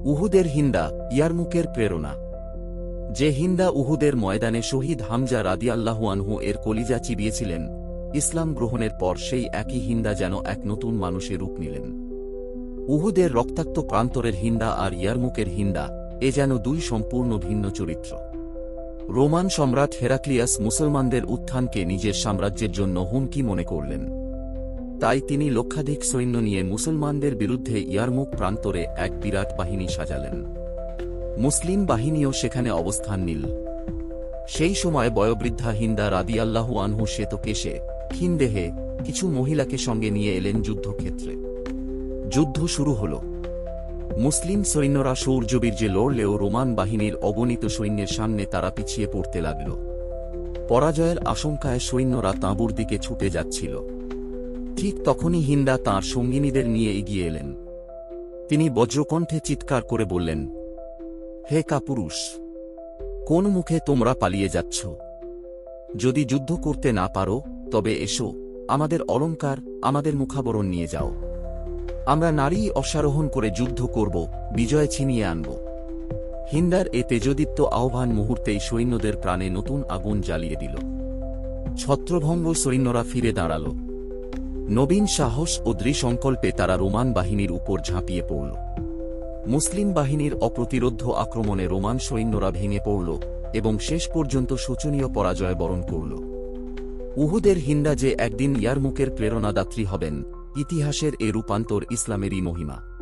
উহুদের হিন্দা, ইয়ারমুকের প্রেরণা। যে হিন্দা উহুদের ময়দানে শহীদ হামজা রাদিয়াল্লাহু আনহু এর কলিজা চিবিয়েছিলেন, ইসলাম গ্রহণের পর সেই একই হিন্দা যেন এক নতুন মানুষের রূপ নিলেন। উহুদের রক্তাক্ত প্রান্তরের হিন্দা আর ইয়ারমুকের হিন্দা, এ যেন দুই সম্পূর্ণ ভিন্ন চরিত্র। রোমান সম্রাট হেরাক্লিয়াস মুসলমানদের উত্থানকে নিজের সাম্রাজ্যের জন্য হুমকি মনে করলেন। তাই তিনি লক্ষাধিক সৈন্য নিয়ে মুসলমানদের বিরুদ্ধে ইয়ারমুক প্রান্তরে এক বিরাট বাহিনী সাজালেন। মুসলিম বাহিনীও সেখানে অবস্থান নিল। সেই সময় বয়োবৃদ্ধা হিন্দা রাদিয়াল্লাহু আনহু শ্বেতকেশে, ক্ষীণ দেহে, কিছু মহিলাকে সঙ্গে নিয়ে এলেন যুদ্ধক্ষেত্রে। যুদ্ধ শুরু হল। মুসলিম সৈন্যরা শৌর্যবীর্যে লড়লেও রোমান বাহিনীর অগণিত সৈন্যের সামনে তারা পিছিয়ে পড়তে লাগল। পরাজয়ের আশঙ্কায় সৈন্যরা তাঁবুর দিকে ছুটে যাচ্ছিল। ঠিক তখনই হিন্দা তাঁর সঙ্গিনীদের নিয়ে এগিয়ে এলেন। তিনি বজ্রকণ্ঠে চিৎকার করে বললেন, হে কাপুরুষ, কোন মুখে তোমরা পালিয়ে যাচ্ছ? যদি যুদ্ধ করতে না পারো তবে এসো, আমাদের অলংকার, আমাদের মুখাবরণ নিয়ে যাও। আমরা নারী অশ্বারোহণ করে যুদ্ধ করব, বিজয় ছিনিয়ে আনব। হিন্দার এ তেজদীপ্ত আহ্বান মুহূর্তেই সৈন্যদের প্রাণে নতুন আগুন জ্বালিয়ে দিল। ছত্রভঙ্গ সৈন্যরা ফিরে দাঁড়াল। নবীন সাহস ও দৃঢ়সংকল্পে তারা রোমান বাহিনীর উপর ঝাঁপিয়ে পড়ল। মুসলিম বাহিনীর অপ্রতিরোধ্য আক্রমণে রোমান সৈন্যরা ভেঙে পড়ল এবং শেষ পর্যন্ত শোচনীয় পরাজয় বরণ করল। উহুদের হিন্দা যে একদিন ইয়ারমুকের প্রেরণাদাত্রী হবেন, ইতিহাসের এ রূপান্তর ইসলামেরই মহিমা।